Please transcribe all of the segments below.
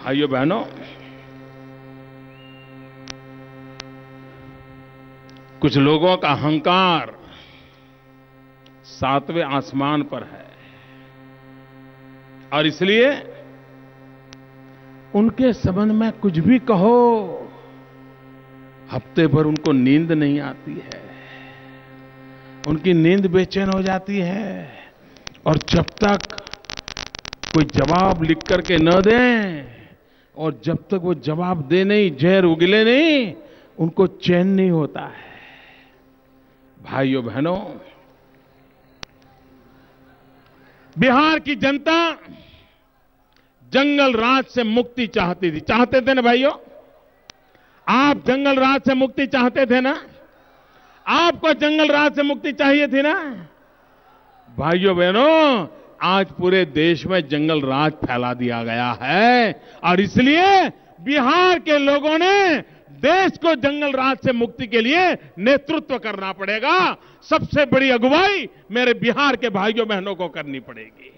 भाइयों बहनों, कुछ लोगों का अहंकार सातवें आसमान पर है और इसलिए उनके संबंध में कुछ भी कहो, हफ्ते भर उनको नींद नहीं आती है, उनकी नींद बेचैन हो जाती है और जब तक कोई जवाब लिख करके न दें और जब तक वो जवाब दे नहीं, जहर उगले नहीं, उनको चैन नहीं होता है। भाइयों बहनों, बिहार की जनता जंगल राज से मुक्ति चाहती थी। चाहते थे ना भाइयों? आप जंगल राज से मुक्ति चाहते थे ना? आपको जंगल राज से मुक्ति चाहिए थी ना? भाइयों बहनों, आज पूरे देश में जंगल राज फैला दिया गया है और इसलिए बिहार के लोगों ने देश को जंगल राज से मुक्ति के लिए नेतृत्व करना पड़ेगा। सबसे बड़ी अगुवाई मेरे बिहार के भाइयों बहनों को करनी पड़ेगी।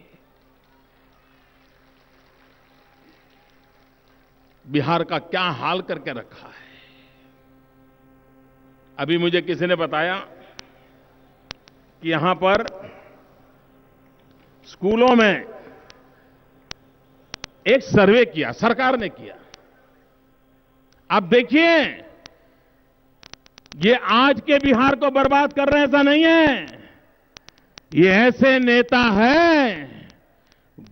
बिहार का क्या हाल करके रखा है। अभी मुझे किसी ने बताया कि यहां पर स्कूलों में एक सर्वे किया, सरकार ने किया। अब देखिए, ये आज के बिहार को बर्बाद कर रहे हैं ऐसा नहीं है। ये ऐसे नेता हैं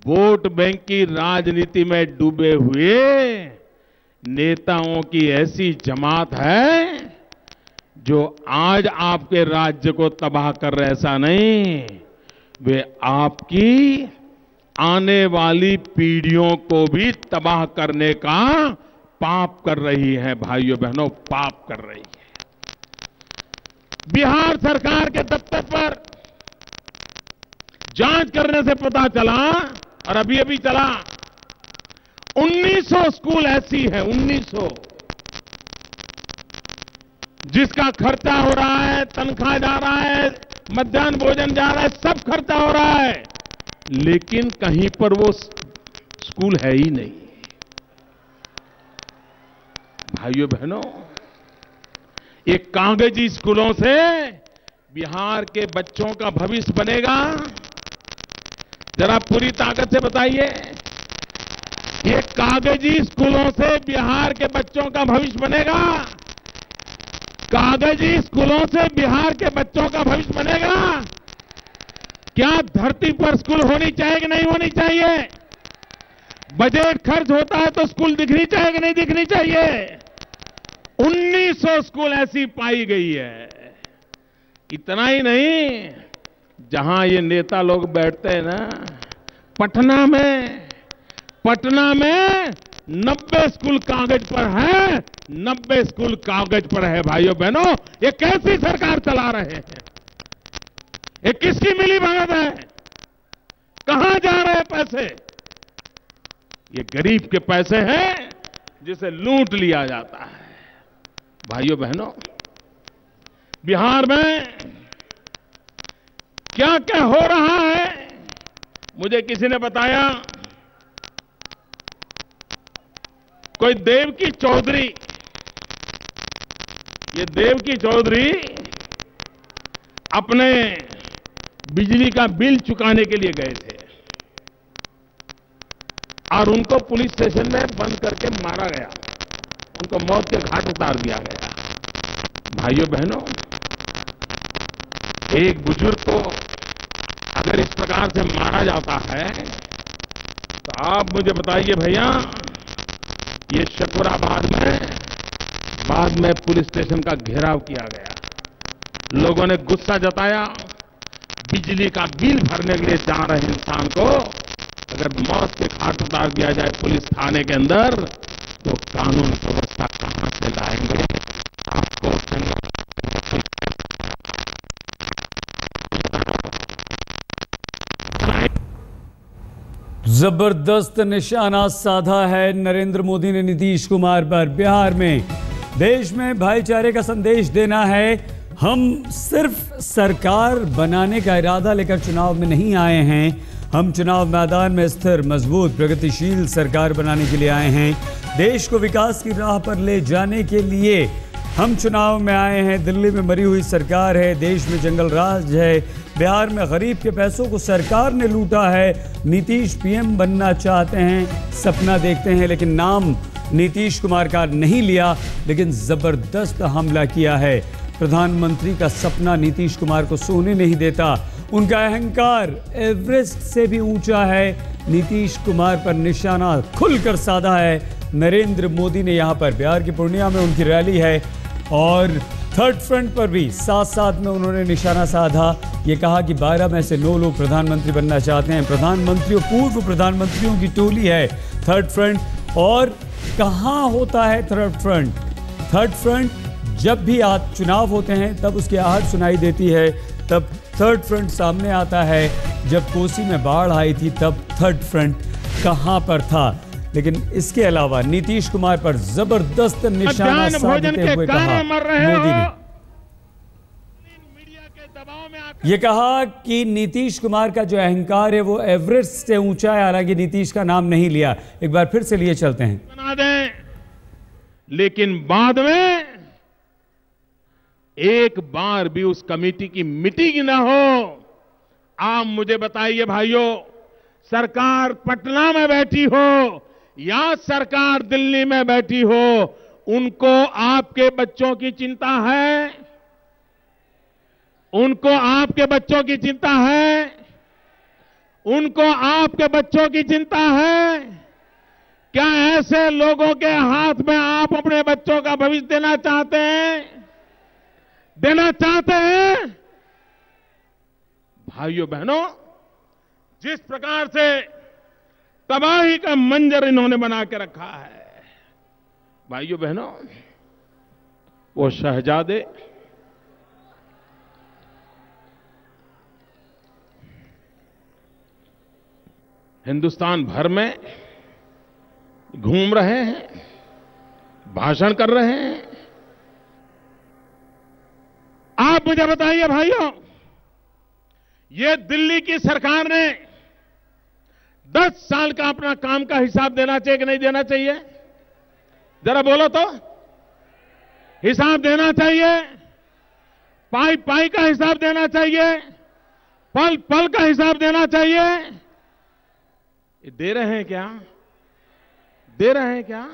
वोट बैंक की राजनीति में डूबे हुए नेताओं की ऐसी जमात है जो आज आपके राज्य को तबाह कर रहे, ऐसा नहीं, वे आपकी आने वाली पीढ़ियों को भी तबाह करने का पाप कर रही है। भाइयों बहनों, पाप कर रही है। बिहार सरकार के दफ्तर पर जांच करने से पता चला, और अभी अभी चला, 1900 स्कूल ऐसी है, 1900 जिसका खर्चा हो रहा है, तनख्वाह जा रहा है, मध्याह्न भोजन जा रहा है, सब खर्चा हो रहा है, लेकिन कहीं पर वो स्कूल है ही नहीं। भाइयों बहनों, ये कागजी स्कूलों से बिहार के बच्चों का भविष्य बनेगा? जरा पूरी ताकत से बताइए, ये कागजी स्कूलों से बिहार के बच्चों का भविष्य बनेगा? कागजी स्कूलों से बिहार के बच्चों का भविष्य बनेगा? क्या धरती पर स्कूल होनी चाहिए कि नहीं होनी चाहिए? बजट खर्च होता है तो स्कूल दिखनी चाहिए कि नहीं दिखनी चाहिए? 1900 स्कूल ऐसी पाई गई है। इतना ही नहीं, जहां ये नेता लोग बैठते हैं ना, पटना में 90 स्कूल कागज पर है, 90 स्कूल कागज पर है। भाइयों बहनों, ये कैसी सरकार चला रहे हैं? ये किसकी मिली भगत है? कहां जा रहे हैं पैसे? ये गरीब के पैसे हैं जिसे लूट लिया जाता है। भाइयों बहनों, बिहार में क्या क्या हो रहा है, मुझे किसी ने बताया, कोई देवकी चौधरी, ये देवकी चौधरी अपने बिजली का बिल चुकाने के लिए गए थे और उनको पुलिस स्टेशन में बंद करके मारा गया, उनको मौत के घाट उतार दिया गया। भाइयों बहनों, एक बुजुर्ग को अगर इस प्रकार से मारा जाता है तो आप मुझे बताइए भैया, ये शकुराबाद में बाद में पुलिस स्टेशन का घेराव किया गया, लोगों ने गुस्सा जताया। बिजली का बिल भरने के लिए जा रहे इंसान को अगर मौत के घाट उतार दिया जाए पुलिस थाने के अंदर, तो कानून व्यवस्था कहां से लाएंगे? आपको जबरदस्त निशाना साधा है नरेंद्र मोदी ने नीतीश कुमार पर। बिहार में देश में भाईचारे का संदेश देना है। हम सिर्फ सरकार बनाने का इरादा लेकर चुनाव में नहीं आए हैं, हम चुनाव मैदान में स्थिर, मजबूत, प्रगतिशील सरकार बनाने के लिए आए हैं। देश को विकास की राह पर ले जाने के लिए हम चुनाव में आए हैं। दिल्ली में मरी हुई सरकार है, देश में जंगल राज है, बिहार में गरीब के पैसों को सरकार ने लूटा है। नीतीश पीएम बनना चाहते हैं, सपना देखते हैं, लेकिन नाम नीतीश कुमार का नहीं लिया, लेकिन जबरदस्त हमला किया है। प्रधानमंत्री का सपना नीतीश कुमार को सोने नहीं देता। उनका अहंकार एवरेस्ट से भी ऊंचा है। नीतीश कुमार पर निशाना खुलकर साधा है। नरेंद्र मोदी ने यहां पर बिहार की पूर्णिया में उनकी रैली है और थर्ड फ्रंट पर भी साथ साथ में उन्होंने निशाना साधा। ये कहा कि 12 में से 9 लोग प्रधानमंत्री बनना चाहते हैं। प्रधानमंत्रियों, पूर्व प्रधानमंत्रियों की टोली है थर्ड फ्रंट। और कहाँ होता है थर्ड फ्रंट? थर्ड फ्रंट जब भी चुनाव होते हैं तब उसकी आहट सुनाई देती है, तब थर्ड फ्रंट सामने आता है। जब कोसी में बाढ़ आई थी तब थर्ड फ्रंट कहां पर था? लेकिन इसके अलावा नीतीश कुमार पर जबरदस्त निशाना साधते हुए कहा मोदी ने ये कहा कि नीतीश कुमार का जो अहंकार है वो एवरेस्ट से ऊंचा है। हालांकि नीतीश का नाम नहीं लिया। एक बार फिर से लिए चलते हैं। बना दें, लेकिन बाद में एक बार भी उस कमेटी की मीटिंग ना हो। आप मुझे बताइए भाइयों, सरकार पटना में बैठी हो या सरकार दिल्ली में बैठी हो, उनको आपके बच्चों की चिंता है? उनको आपके बच्चों की चिंता है? उनको आपके बच्चों की चिंता है? क्या ऐसे लोगों के हाथ में आप अपने बच्चों का भविष्य देना चाहते हैं? देना चाहते हैं? भाइयों बहनों, जिस प्रकार से तबाही का मंजर इन्होंने बना के रखा है, भाइयों बहनों, वो शहजादे हिंदुस्तान भर में घूम रहे हैं, भाषण कर रहे हैं। आप मुझे बताइए भाइयों, ये दिल्ली की सरकार ने 10 साल का अपना काम का हिसाब देना चाहिए कि नहीं देना चाहिए? जरा बोलो तो। हिसाब देना चाहिए? पाई पाई का हिसाब देना चाहिए? पल पल का हिसाब देना चाहिए? ये दे रहे हैं क्या? दे रहे हैं क्या?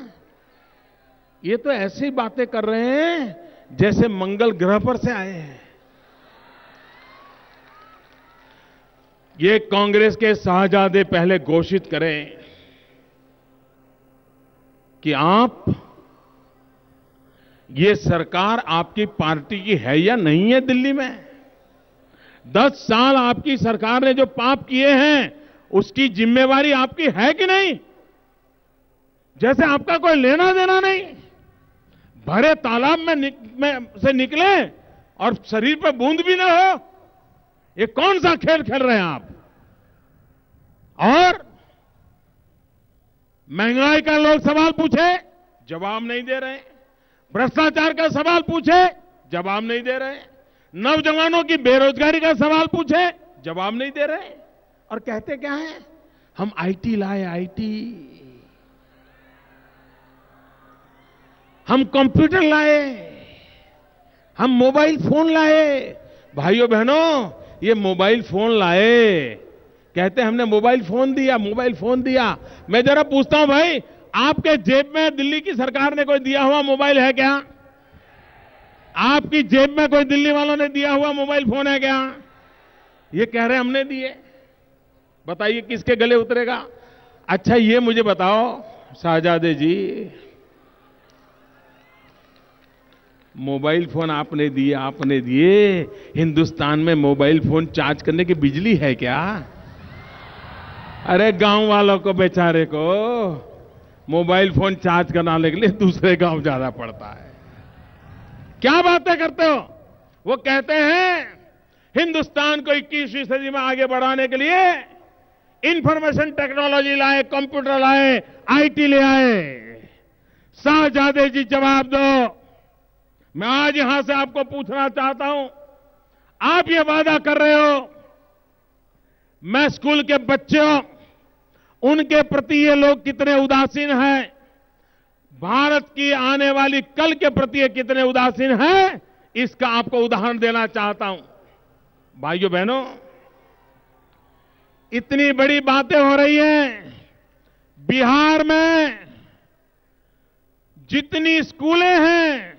ये तो ऐसी बातें कर रहे हैं जैसे मंगल ग्रह पर से आए हैं। ये कांग्रेस के शहजादे पहले घोषित करें कि आप, ये सरकार आपकी पार्टी की है या नहीं है दिल्ली में? 10 साल आपकी सरकार ने जो पाप किए हैं उसकी जिम्मेवारी आपकी है कि नहीं? जैसे आपका कोई लेना देना नहीं। भरे तालाब में से निकले और शरीर पर बूंद भी ना हो, ये कौन सा खेल खेल रहे हैं आप? और महंगाई का लोग सवाल पूछे, जवाब नहीं दे रहे। भ्रष्टाचार का सवाल पूछे, जवाब नहीं दे रहे। नौजवानों की बेरोजगारी का सवाल पूछे, जवाब नहीं दे रहे। और कहते क्या है? हम आईटी लाए, आईटी, हम कंप्यूटर लाए, हम मोबाइल फोन लाए। भाइयों बहनों, ये मोबाइल फोन लाए, कहते हमने मोबाइल फोन दिया, मोबाइल फोन दिया। मैं जरा पूछता हूं भाई, आपके जेब में दिल्ली की सरकार ने कोई दिया हुआ मोबाइल है क्या? आपकी जेब में कोई दिल्ली वालों ने दिया हुआ मोबाइल फोन है क्या? ये कह रहे हमने दिए। बताइए किसके गले उतरेगा? अच्छा ये मुझे बताओ शहजादे जी, मोबाइल फोन आपने दिए, हिंदुस्तान में मोबाइल फोन चार्ज करने की बिजली है क्या? अरे गांव वालों को, बेचारे को मोबाइल फोन चार्ज कराने के लिए दूसरे गांव जाना पड़ता है। क्या बातें करते हो? वो कहते हैं हिंदुस्तान को 21वीं सदी में आगे बढ़ाने के लिए इंफॉर्मेशन टेक्नोलॉजी लाए, कंप्यूटर लाए, आईटी ले आए। शहजादे जी जवाब दो। मैं आज यहां से आपको पूछना चाहता हूं, आप ये वादा कर रहे हो मैं स्कूल के बच्चों, उनके प्रति ये लोग कितने उदासीन हैं, भारत की आने वाली कल के प्रति ये कितने उदासीन हैं, इसका आपको उदाहरण देना चाहता हूं। भाइयों बहनों, इतनी बड़ी बातें हो रही हैं। बिहार में जितनी स्कूलें हैं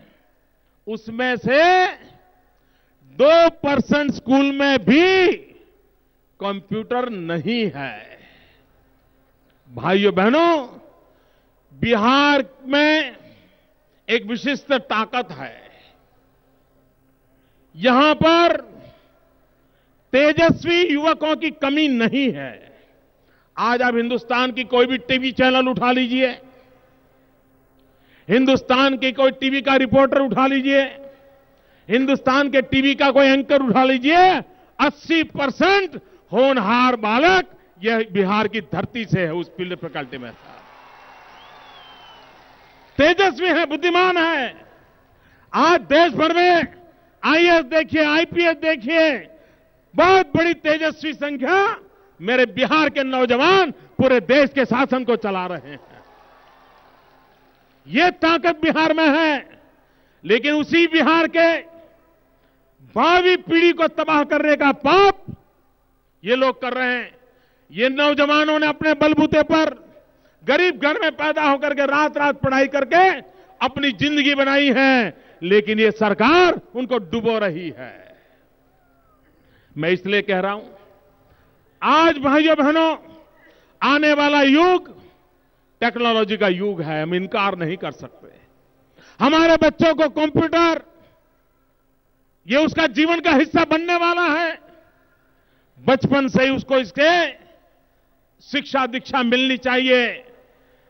उसमें से 2% स्कूल में भी कंप्यूटर नहीं है। भाइयों बहनों, बिहार में एक विशिष्ट ताकत है। यहां पर तेजस्वी युवकों की कमी नहीं है। आज आप हिंदुस्तान की कोई भी टीवी चैनल उठा लीजिए, हिंदुस्तान के कोई टीवी का रिपोर्टर उठा लीजिए, हिंदुस्तान के टीवी का कोई एंकर उठा लीजिए, 80% होनहार बालक यह बिहार की धरती से है, उस फील्ड फैकल्टी में था। तेजस्वी है, बुद्धिमान है। आज देश भर में आईएएस देखिए, आईपीएस देखिए, बहुत बड़ी तेजस्वी संख्या मेरे बिहार के नौजवान पूरे देश के शासन को चला रहे हैं। ये ताकत बिहार में है। लेकिन उसी बिहार के भावी पीढ़ी को तबाह करने का पाप ये लोग कर रहे हैं। ये नौजवानों ने अपने बलबूते पर गरीब घर में पैदा होकर के रात रात पढ़ाई करके अपनी जिंदगी बनाई है, लेकिन ये सरकार उनको डुबो रही है। मैं इसलिए कह रहा हूं, आज भाइयों बहनों, आने वाला युग टेक्नोलॉजी का युग है, हम इनकार नहीं कर सकते। हमारे बच्चों को कंप्यूटर ये उसका जीवन का हिस्सा बनने वाला है। बचपन से ही उसको इसके शिक्षा दीक्षा मिलनी चाहिए।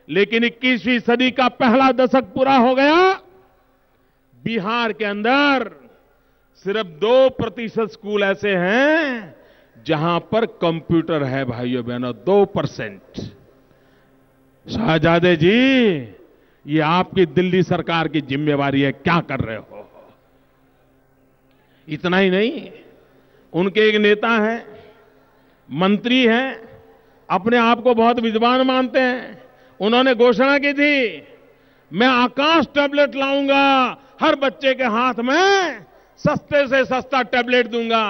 लेकिन 21वीं सदी का पहला दशक पूरा हो गया, बिहार के अंदर सिर्फ 2% स्कूल ऐसे हैं जहां पर कंप्यूटर है। भाइयों बहनों, 2%। शहजादे जी, ये आपकी दिल्ली सरकार की जिम्मेवारी है, क्या कर रहे हो? इतना ही नहीं, उनके एक नेता हैं, मंत्री हैं, अपने आप को बहुत विद्वान मानते हैं। उन्होंने घोषणा की थी, मैं आकाश टैबलेट लाऊंगा, हर बच्चे के हाथ में सस्ते से सस्ता टैबलेट दूंगा।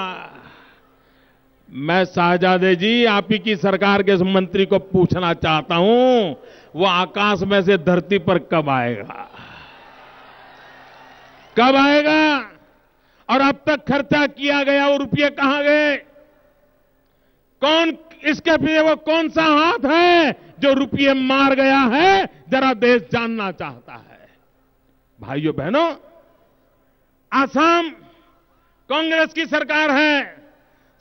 मैं शाहजादे जी, आप ही की सरकार के मंत्री को पूछना चाहता हूं, वो आकाश में से धरती पर कब आएगा? कब आएगा? और अब तक खर्चा किया गया वो रुपये कहां गए? कौन इसके पीछे वो कौन सा हाथ है जो रुपये मार गया है? जरा देश जानना चाहता है। भाइयों बहनों, आसाम कांग्रेस की सरकार है,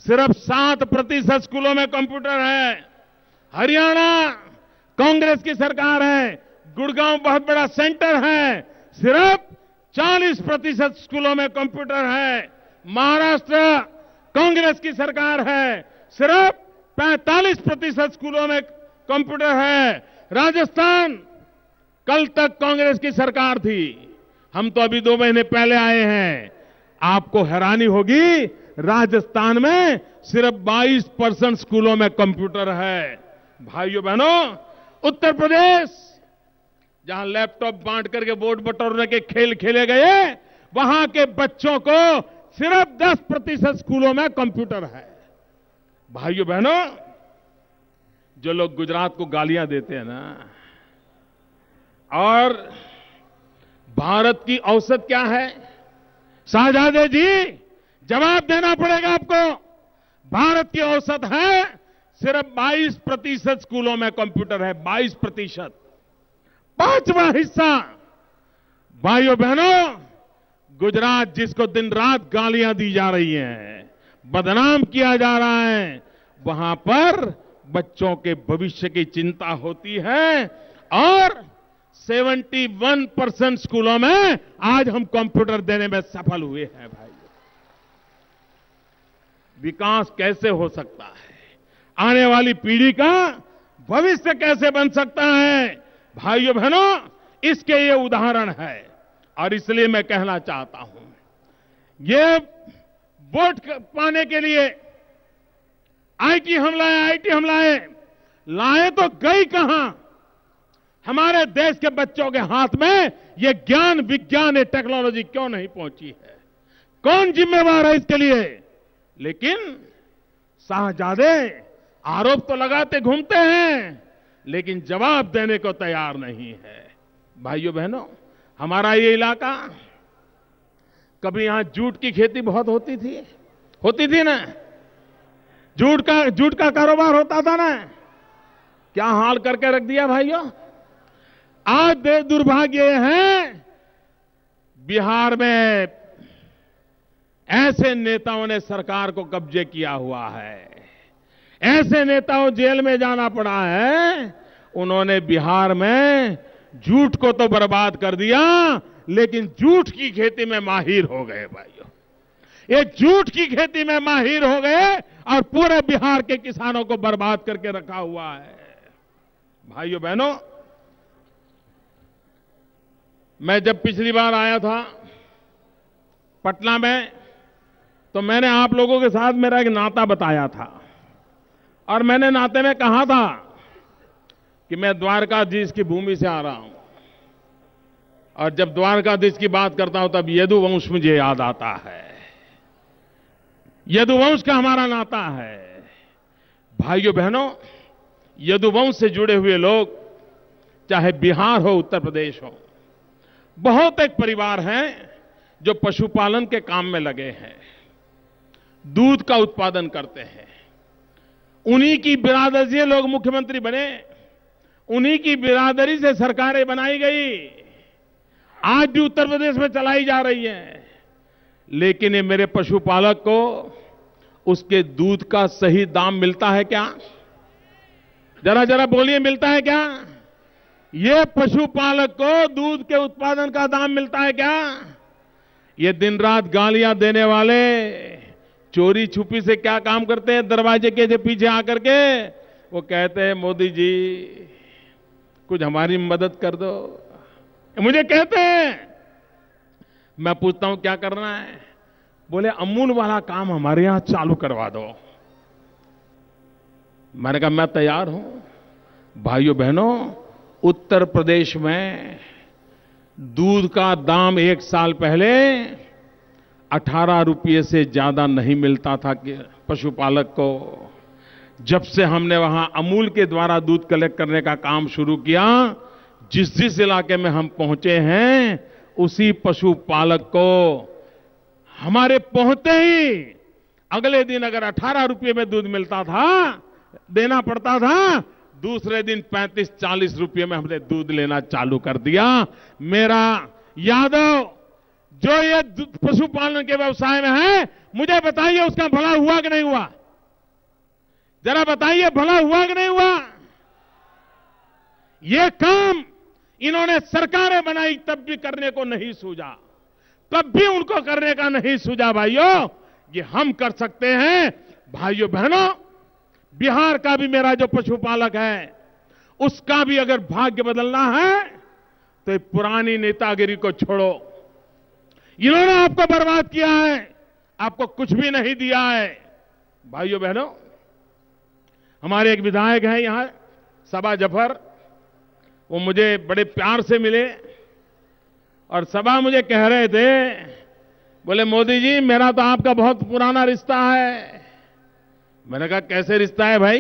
सिर्फ 7% स्कूलों में कंप्यूटर है। हरियाणा कांग्रेस की सरकार है, गुड़गांव बहुत बड़ा सेंटर है, सिर्फ 40% स्कूलों में कंप्यूटर है। महाराष्ट्र कांग्रेस की सरकार है, सिर्फ 45% स्कूलों में कंप्यूटर है। राजस्थान कल तक कांग्रेस की सरकार थी, हम तो अभी 2 महीने पहले आए हैं। आपको हैरानी होगी, राजस्थान में सिर्फ 22% स्कूलों में कंप्यूटर है। भाइयों बहनों, उत्तर प्रदेश जहां लैपटॉप बांट करके वोट बटोरने के खेल खेले गए, वहां के बच्चों को सिर्फ 10% स्कूलों में कंप्यूटर है। भाइयों बहनों, जो लोग गुजरात को गालियां देते हैं ना, और भारत की औसत क्या है? शाहजादे जी, जवाब देना पड़ेगा आपको। भारत की औसत है सिर्फ 22% स्कूलों में कंप्यूटर है, 22%। 5वां हिस्सा। भाइयों बहनों, गुजरात जिसको दिन रात गालियां दी जा रही हैं, बदनाम किया जा रहा है, वहां पर बच्चों के भविष्य की चिंता होती है। और 71% स्कूलों में आज हम कंप्यूटर देने में सफल हुए हैं। भाई, विकास कैसे हो सकता है? आने वाली पीढ़ी का भविष्य कैसे बन सकता है? भाइयों बहनों, इसके ये उदाहरण है। और इसलिए मैं कहना चाहता हूं, ये वोट पाने के लिए आईटी हमला है, लाए तो गई कहां? हमारे देश के बच्चों के हाथ में ये ज्ञान, विज्ञान, ये टेक्नोलॉजी क्यों नहीं पहुंची है? कौन जिम्मेवार है इसके लिए? लेकिन शाहजादे आरोप तो लगाते घूमते हैं, लेकिन जवाब देने को तैयार नहीं है। भाइयों बहनों, हमारा ये इलाका, कभी यहां जूट की खेती बहुत होती थी ना, जूट का कारोबार होता था ना, क्या हाल करके रख दिया भाइयों। आज दुर्भाग्य है, बिहार में ऐसे नेताओं ने सरकार को कब्जे किया हुआ है, ऐसे नेताओं जेल में जाना पड़ा है। उन्होंने बिहार में जूट को तो बर्बाद कर दिया, लेकिन जूट की खेती में माहिर हो गए भाइयों। ये जूट की खेती में माहिर हो गए और पूरे बिहार के किसानों को बर्बाद करके रखा हुआ है। भाइयों बहनों, मैं जब पिछली बार आया था पटना में, तो मैंने आप लोगों के साथ मेरा एक नाता बताया था, और मैंने नाते में कहा था कि मैं द्वारकाधीश की भूमि से आ रहा हूं, और जब द्वारकाधीश की बात करता हूं तब यदुवंश मुझे याद आता है। यदुवंश का हमारा नाता है। भाइयों बहनों, यदुवंश से जुड़े हुए लोग, चाहे बिहार हो, उत्तर प्रदेश हो, बहुत एक परिवार हैं जो पशुपालन के काम में लगे हैं, दूध का उत्पादन करते हैं। उन्हीं की बिरादरी से लोग मुख्यमंत्री बने, उन्हीं की बिरादरी से सरकारें बनाई गई, आज भी उत्तर प्रदेश में चलाई जा रही है। लेकिन ये मेरे पशुपालक को उसके दूध का सही दाम मिलता है क्या? जरा बोलिए, मिलता है क्या? ये पशुपालक को दूध के उत्पादन का दाम मिलता है क्या? ये दिन रात गालियां देने वाले चोरी छुपी से क्या काम करते हैं? दरवाजे के पीछे आकर के वो कहते हैं, मोदी जी कुछ हमारी मदद कर दो। मुझे कहते हैं, मैं पूछता हूं क्या करना है? बोले अमूल वाला काम हमारे यहां चालू करवा दो। मैंने कहा मैं तैयार हूं। भाइयों बहनों, उत्तर प्रदेश में दूध का दाम एक साल पहले 18 रुपये से ज्यादा नहीं मिलता था कि पशुपालक को। जब से हमने वहां अमूल के द्वारा दूध कलेक्ट करने का काम शुरू किया, जिस इलाके में हम पहुंचे हैं, उसी पशुपालक को हमारे पहुंचते ही अगले दिन अगर 18 रुपये में दूध मिलता था, देना पड़ता था, दूसरे दिन 35-40 रुपये में हमने दूध लेना चालू कर दिया। मेरा यादव जो ये पशुपालन के व्यवसाय में है, मुझे बताइए उसका भला हुआ कि नहीं हुआ? जरा बताइए, भला हुआ कि नहीं हुआ? ये काम इन्होंने सरकारें बनाई तब भी करने को नहीं सूझा, तब भी उनको करने का नहीं सूझा। भाइयों, ये हम कर सकते हैं। भाइयों बहनों, बिहार का भी मेरा जो पशुपालक है, उसका भी अगर भाग्य बदलना है तो पुरानी नेतागिरी को छोड़ो। इन्होंने आपको बर्बाद किया है, आपको कुछ भी नहीं दिया है। भाइयों बहनों, हमारे एक विधायक हैं यहां, सबा जफर, वो मुझे बड़े प्यार से मिले और सबा मुझे कह रहे थे, बोले मोदी जी मेरा तो आपका बहुत पुराना रिश्ता है। मैंने कहा कैसे रिश्ता है भाई?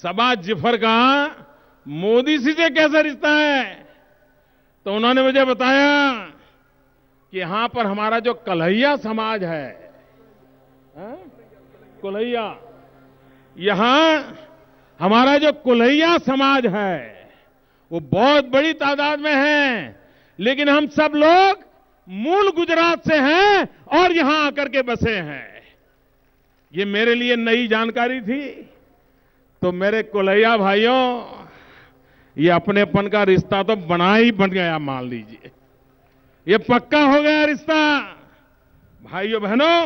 सबा जफर का मोदी जी से कैसे रिश्ता है? तो उन्होंने मुझे बताया कि यहां पर हमारा जो कल्हैया समाज है, कुल्हैया, यहां हमारा जो कुल्हैया समाज है वो बहुत बड़ी तादाद में है, लेकिन हम सब लोग मूल गुजरात से हैं और यहां आकर के बसे हैं। ये मेरे लिए नई जानकारी थी। तो मेरे कुल्हैया भाइयों, ये अपनेपन का रिश्ता तो बन गया, मान लीजिए, ये पक्का हो गया रिश्ता। भाइयों बहनों,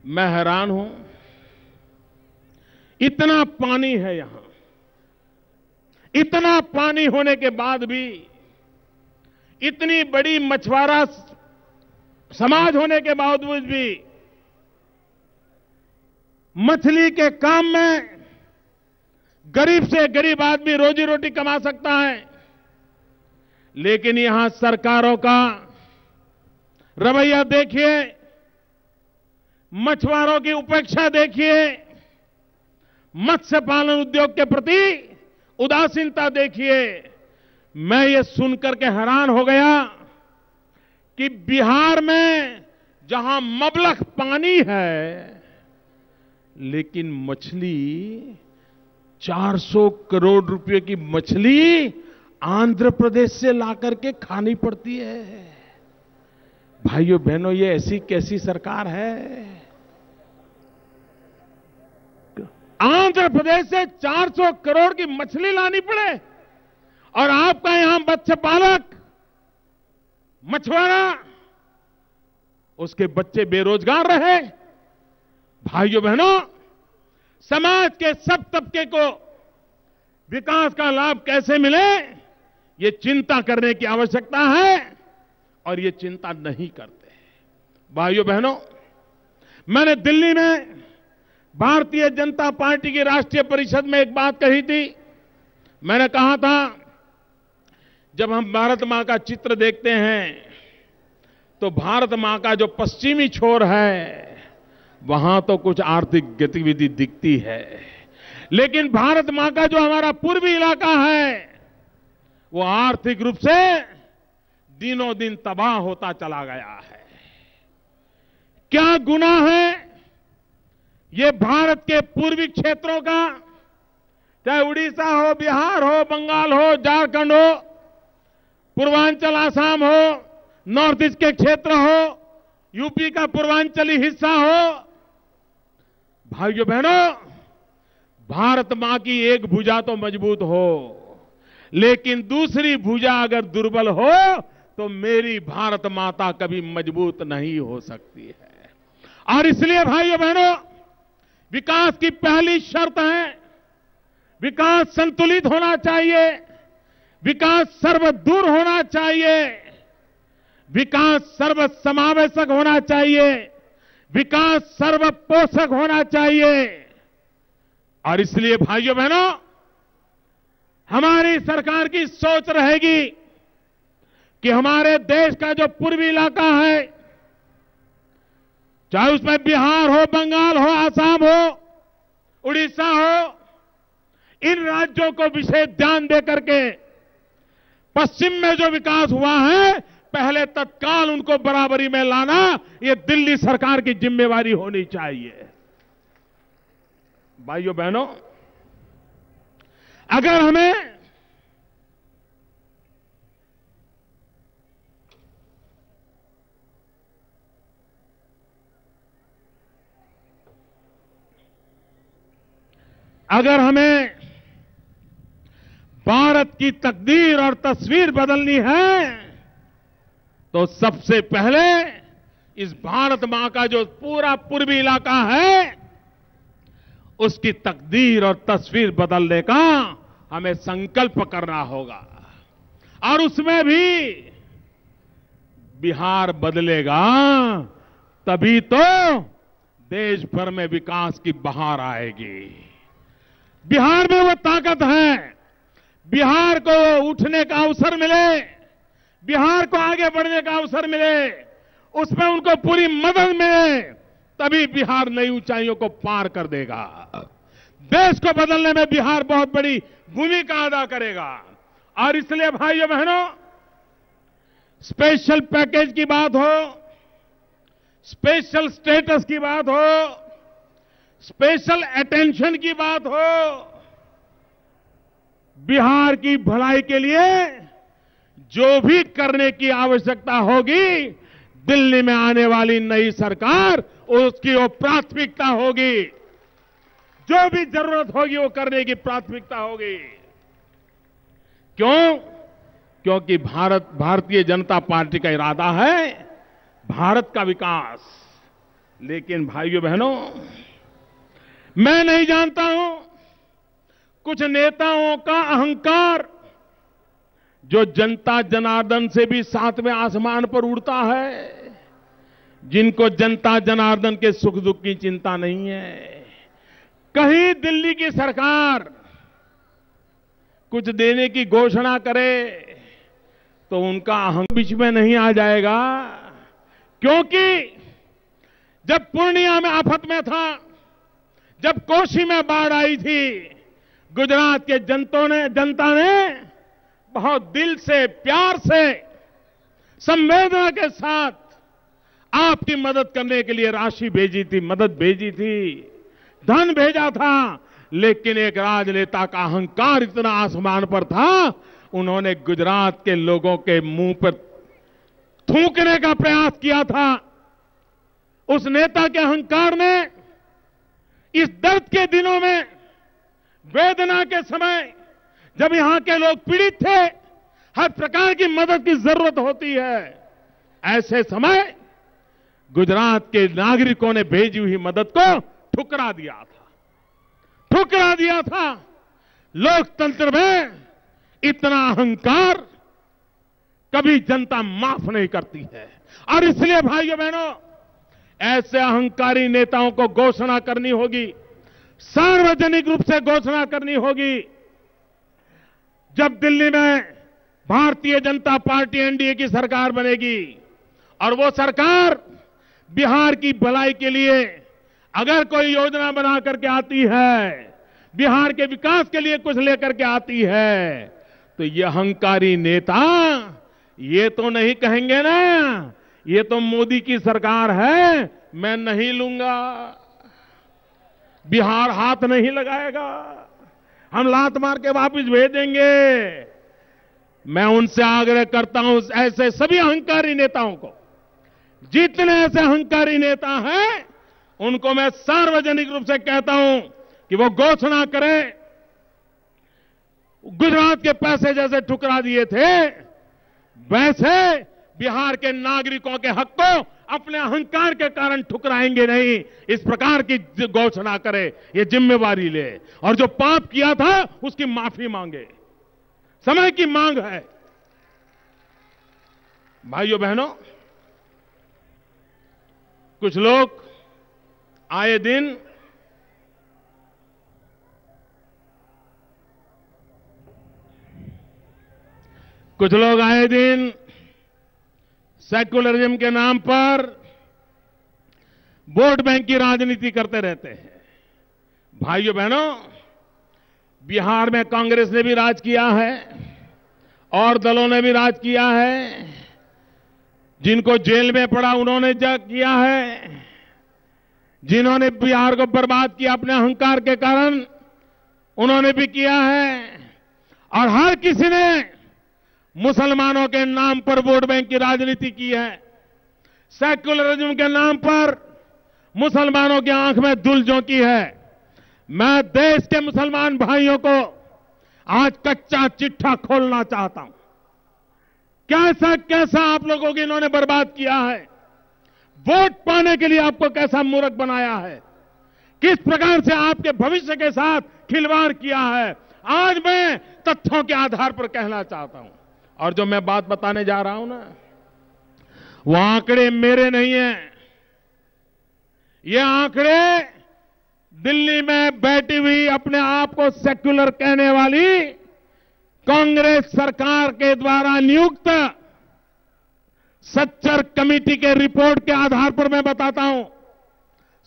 मैं हैरान हूं, इतना पानी है यहां, इतना पानी होने के बाद भी, इतनी बड़ी मछुआरा समाज होने के बावजूद भी मछली के काम में गरीब से गरीब आदमी रोजी रोटी कमा सकता है, लेकिन यहां सरकारों का रवैया देखिए, मछुआरों की उपेक्षा देखिए, मत्स्य पालन उद्योग के प्रति उदासीनता देखिए। मैं ये सुनकर के हैरान हो गया कि बिहार में जहां मबलख पानी है, लेकिन मछली 400 करोड़ रुपए की मछली आंध्र प्रदेश से लाकर के खानी पड़ती है। भाइयों बहनों, ये ऐसी कैसी सरकार है? आंध्र प्रदेश से 400 करोड़ की मछली लानी पड़े और आपका यहां मत्स्य पालक, मछुआरा, उसके बच्चे बेरोजगार रहे। भाइयों बहनों, समाज के सब तबके को विकास का लाभ कैसे मिले, ये चिंता करने की आवश्यकता है और ये चिंता नहीं करते। भाइयों बहनों, मैंने दिल्ली में भारतीय जनता पार्टी की राष्ट्रीय परिषद में एक बात कही थी। मैंने कहा था, जब हम भारत मां का चित्र देखते हैं तो भारत मां का जो पश्चिमी छोर है वहां तो कुछ आर्थिक गतिविधि दिखती है, लेकिन भारत मां का जो हमारा पूर्वी इलाका है वो आर्थिक रूप से दिनों दिन तबाह होता चला गया है। क्या गुनाह है ये भारत के पूर्वी क्षेत्रों का, चाहे उड़ीसा हो, बिहार हो, बंगाल हो, झारखंड हो, पूर्वांचल आसाम हो, नॉर्थ ईस्ट के क्षेत्र हो, यूपी का पूर्वांचली हिस्सा हो। भाइयों बहनों, भारत मां की एक भुजा तो मजबूत हो, लेकिन दूसरी भुजा अगर दुर्बल हो तो मेरी भारत माता कभी मजबूत नहीं हो सकती है। और इसलिए भाइयों बहनों, विकास की पहली शर्त है, विकास संतुलित होना चाहिए, विकास सर्वदूर होना चाहिए, विकास सर्वसमावेशक होना चाहिए, विकास सर्वपोषक होना चाहिए। और इसलिए भाइयों बहनों, हमारी सरकार की सोच रहेगी कि हमारे देश का जो पूर्वी इलाका है, चाहे उसमें बिहार हो, बंगाल हो, आसाम हो, उड़ीसा हो, इन राज्यों को विशेष ध्यान देकर के पश्चिम में जो विकास हुआ है, पहले तत्काल उनको बराबरी में लाना, ये दिल्ली सरकार की जिम्मेवारी होनी चाहिए। भाइयों बहनों, अगर हमें भारत की तकदीर और तस्वीर बदलनी है तो सबसे पहले इस भारत मां का जो पूरा पूर्वी इलाका है उसकी तकदीर और तस्वीर बदलने का हमें संकल्प करना होगा। और उसमें भी बिहार बदलेगा तभी तो देश भर में विकास की बहार आएगी। बिहार में वो ताकत है, बिहार को उठने का अवसर मिले, बिहार को आगे बढ़ने का अवसर मिले, उसमें उनको पूरी मदद मिले, तभी बिहार नई ऊंचाइयों को पार कर देगा। देश को बदलने में बिहार बहुत बड़ी भूमिका अदा करेगा। और इसलिए भाइयों बहनों, स्पेशल पैकेज की बात हो, स्पेशल स्टेटस की बात हो, स्पेशल अटेंशन की बात हो, बिहार की भलाई के लिए जो भी करने की आवश्यकता होगी, दिल्ली में आने वाली नई सरकार उसकी वो प्राथमिकता होगी। जो भी जरूरत होगी वो करने की प्राथमिकता होगी। क्यों? क्योंकि भारतीय जनता पार्टी का इरादा है भारत का विकास। लेकिन भाइयों बहनों, मैं नहीं जानता हूं, कुछ नेताओं का अहंकार जो जनता जनार्दन से भी सातवें आसमान पर उड़ता है, जिनको जनता जनार्दन के सुख दुख की चिंता नहीं है, कहीं दिल्ली की सरकार कुछ देने की घोषणा करे तो उनका अहंकार बीच में नहीं आ जाएगा, क्योंकि जब पूर्णिया में आफत में था, जब कोसी में बाढ़ आई थी, गुजरात के जनता ने बहुत दिल से, प्यार से, संवेदना के साथ आपकी मदद करने के लिए राशि भेजी थी, मदद भेजी थी, धन भेजा था। लेकिन एक राजनेता का अहंकार इतना आसमान पर था, उन्होंने गुजरात के लोगों के मुंह पर थूकने का प्रयास किया था। उस नेता के अहंकार ने इस दर्द के दिनों में, वेदना के समय, जब यहां के लोग पीड़ित थे, हर प्रकार की मदद की जरूरत होती है, ऐसे समय गुजरात के नागरिकों ने भेजी हुई मदद को ठुकरा दिया था, ठुकरा दिया था। लोकतंत्र में इतना अहंकार कभी जनता माफ नहीं करती है। और इसलिए भाइयों बहनों, ऐसे अहंकारी नेताओं को घोषणा करनी होगी, सार्वजनिक रूप से घोषणा करनी होगी। जब दिल्ली में भारतीय जनता पार्टी एनडीए की सरकार बनेगी और वो सरकार बिहार की भलाई के लिए अगर कोई योजना बना करके आती है, बिहार के विकास के लिए कुछ लेकर के आती है, तो ये अहंकारी नेता ये तो नहीं कहेंगे ना, ये तो मोदी की सरकार है, मैं नहीं लूंगा, बिहार हाथ नहीं लगाएगा, हम लात मार के वापस भेज देंगे। मैं उनसे आग्रह करता हूं, ऐसे सभी अहंकारी नेताओं को, जितने ऐसे अहंकारी नेता हैं, उनको मैं सार्वजनिक रूप से कहता हूं कि वो घोषणा करें। गुजरात के पैसे जैसे ठुकरा दिए थे, वैसे बिहार के नागरिकों के हक को अपने अहंकार के कारण ठुकराएंगे नहीं, इस प्रकार की घोषणा करे, ये जिम्मेवारी ले, और जो पाप किया था उसकी माफी मांगे। समय की मांग है। भाइयों बहनों, कुछ लोग आए दिन सेक्युलरिज्म के नाम पर वोट बैंक की राजनीति करते रहते हैं। भाइयों बहनों, बिहार में कांग्रेस ने भी राज किया है और दलों ने भी राज किया है। जिनको जेल में पड़ा उन्होंने जग किया है, जिन्होंने बिहार को बर्बाद किया अपने अहंकार के कारण, उन्होंने भी किया है। और हर किसी ने मुसलमानों के नाम पर वोट बैंक की राजनीति की है, सेक्युलरिज्म के नाम पर मुसलमानों की आंख में धूल झोंकी है। मैं देश के मुसलमान भाइयों को आज कच्चा चिट्ठा खोलना चाहता हूं। कैसा कैसा आप लोगों को इन्होंने बर्बाद किया है, वोट पाने के लिए आपको कैसा मूर्ख बनाया है, किस प्रकार से आपके भविष्य के साथ खिलवाड़ किया है, आज मैं तथ्यों के आधार पर कहना चाहता हूं। और जो मैं बात बताने जा रहा हूं ना, वो आंकड़े मेरे नहीं हैं, ये आंकड़े दिल्ली में बैठी हुई अपने आप को सेक्युलर कहने वाली कांग्रेस सरकार के द्वारा नियुक्त सच्चर कमेटी के रिपोर्ट के आधार पर मैं बताता हूं।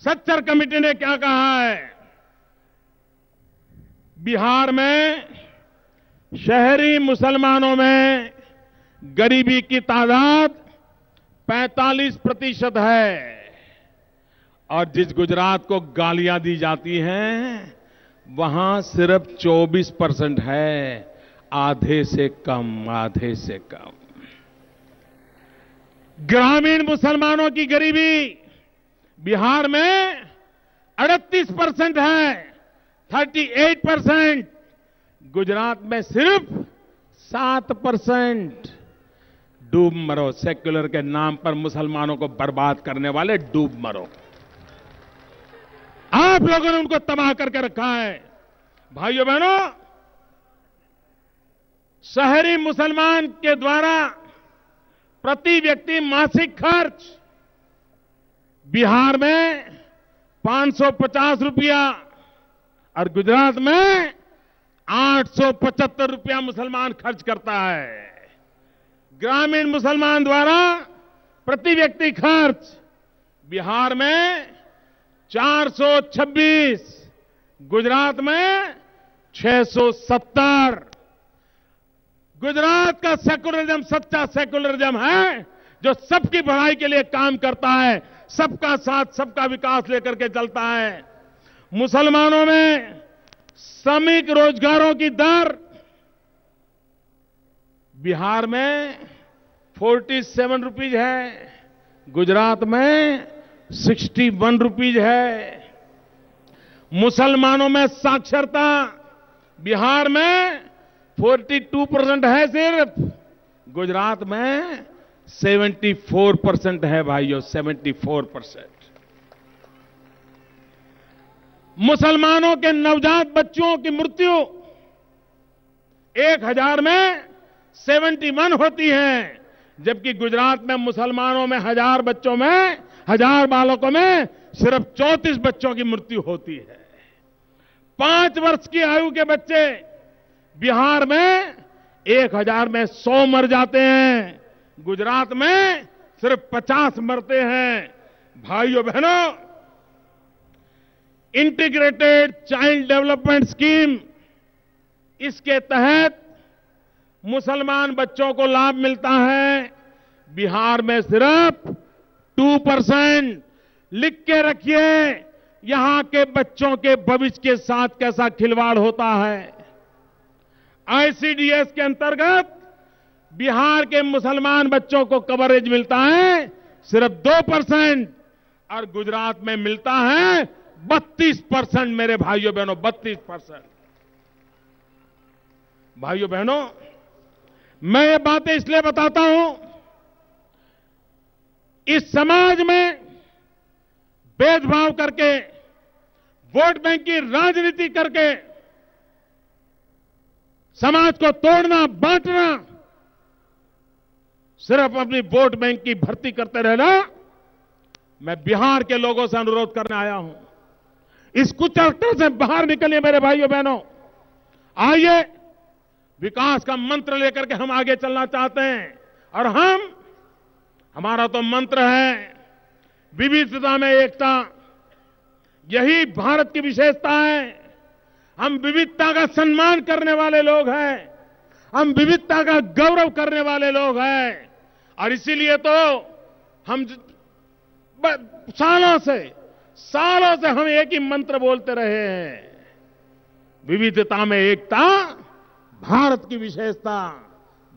सच्चर कमेटी ने क्या कहा है? बिहार में शहरी मुसलमानों में गरीबी की तादाद 45% है, और जिस गुजरात को गालियां दी जाती हैं वहां सिर्फ 24% है, आधे से कम, आधे से कम। ग्रामीण मुसलमानों की गरीबी बिहार में 38% है, 38%। गुजरात में सिर्फ 7%। डूब मरो, सेक्युलर के नाम पर मुसलमानों को बर्बाद करने वाले, डूब मरो। आप लोगों ने उनको तबाह करके रखा है। भाइयों बहनों, शहरी मुसलमान के द्वारा प्रति व्यक्ति मासिक खर्च बिहार में 550 रुपया, और गुजरात में 875 रुपया मुसलमान खर्च करता है। ग्रामीण मुसलमान द्वारा प्रति व्यक्ति खर्च बिहार में 426, गुजरात में 670। गुजरात का सेकुलरिज्म सच्चा सेकुलरिज्म है, जो सबकी भलाई के लिए काम करता है, सबका साथ सबका विकास लेकर के चलता है। मुसलमानों में श्रमिक रोजगारों की दर बिहार में 47 रुपीज है, गुजरात में 61 रुपीज है। मुसलमानों में साक्षरता बिहार में 42% है सिर्फ, गुजरात में 74% है भाइयों, 74%। मुसलमानों के नवजात बच्चों की मृत्यु 1000 में 71 होती है, जबकि गुजरात में मुसलमानों में 1000 बच्चों में, 1000 बालकों में सिर्फ 34 बच्चों की मृत्यु होती है। 5 वर्ष की आयु के बच्चे बिहार में 1000 में 100 मर जाते हैं, गुजरात में सिर्फ 50 मरते हैं। भाइयों बहनों, इंटीग्रेटेड चाइल्ड डेवलपमेंट स्कीम, इसके तहत मुसलमान बच्चों को लाभ मिलता है। बिहार में सिर्फ 2%। लिख के रखिए, यहां के बच्चों के भविष्य के साथ कैसा खिलवाड़ होता है। आईसीडीएस के अंतर्गत बिहार के मुसलमान बच्चों को कवरेज मिलता है सिर्फ 2%, और गुजरात में मिलता है 32%। मेरे भाइयों बहनों, 32%। भाइयों बहनों, मैं ये बातें इसलिए बताता हूं, इस समाज में भेदभाव करके, वोट बैंक की राजनीति करके समाज को तोड़ना, बांटना, सिर्फ अपनी वोट बैंक की भर्ती करते रहना, मैं बिहार के लोगों से अनुरोध करने आया हूं। इस कुचक्र से बाहर निकलिए मेरे भाइयों बहनों। आइए, विकास का मंत्र लेकर के हम आगे चलना चाहते हैं, और हमारा तो मंत्र है विविधता में एकता। यही भारत की विशेषता है। हम विविधता का सम्मान करने वाले लोग हैं, हम विविधता का गौरव करने वाले लोग हैं, और इसीलिए तो हम सालों से हम एक ही मंत्र बोलते रहे हैं, विविधता में एकता, भारत की विशेषता।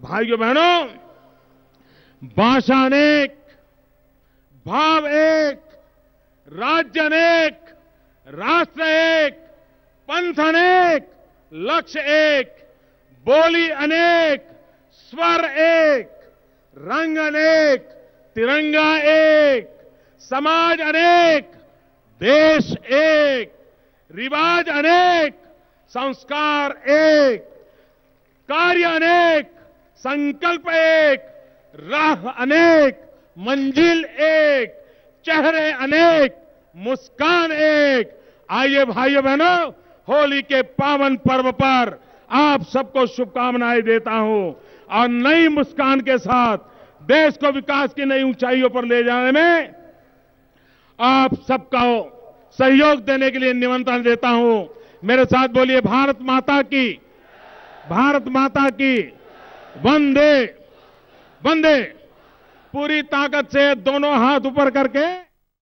भाइयों बहनों, भाषा अनेक, भाव एक, राज्य अनेक, राष्ट्र एक, पंथ अनेक, लक्ष्य एक, बोली अनेक, स्वर एक, रंग अनेक, तिरंगा एक, समाज अनेक, देश एक, रिवाज अनेक, संस्कार एक, कार्य अनेक, संकल्प एक, राह अनेक, मंजिल एक, चेहरे अनेक, मुस्कान एक। आइए भाइयों बहनों, होली के पावन पर्व पर आप सबको शुभकामनाएं देता हूं, और नई मुस्कान के साथ देश को विकास की नई ऊंचाइयों पर ले जाने में आप सबका सहयोग देने के लिए निमंत्रण देता हूं। मेरे साथ बोलिए, भारत माता की, भारत माता की, वंदे वंदे। पूरी ताकत से दोनों हाथ ऊपर करके